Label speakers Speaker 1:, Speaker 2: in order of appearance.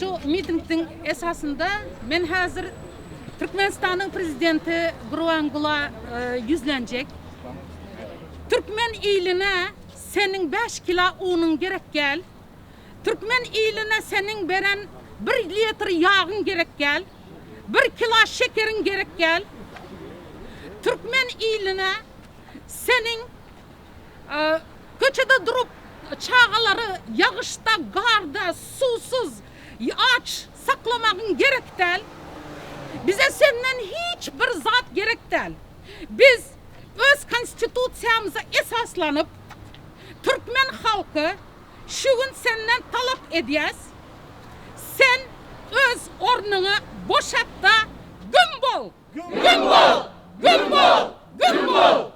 Speaker 1: Şu mitingin esasında men hazır Türkmenistan'ın prezidenti Gurbanguly yüzlenecek. Türkmen iline senin 5 kilo unun gerek gel. Türkmen iline senin veren 1 litre yağın gerek gel. 1 kilo şekerin gerek gel. Türkmen iline senin köçede durup çağaları yağışta, garda, susuz, aç saklamağın gerek değil. Bize senden hiçbir zat gerek değil. Biz öz konstitutsiyamıza esaslanıp Türkmen halkı şu gün senden talep ediyez. Sen öz ornunu boşalt da gün bol. Gün bol. Gün bol. Gün bol.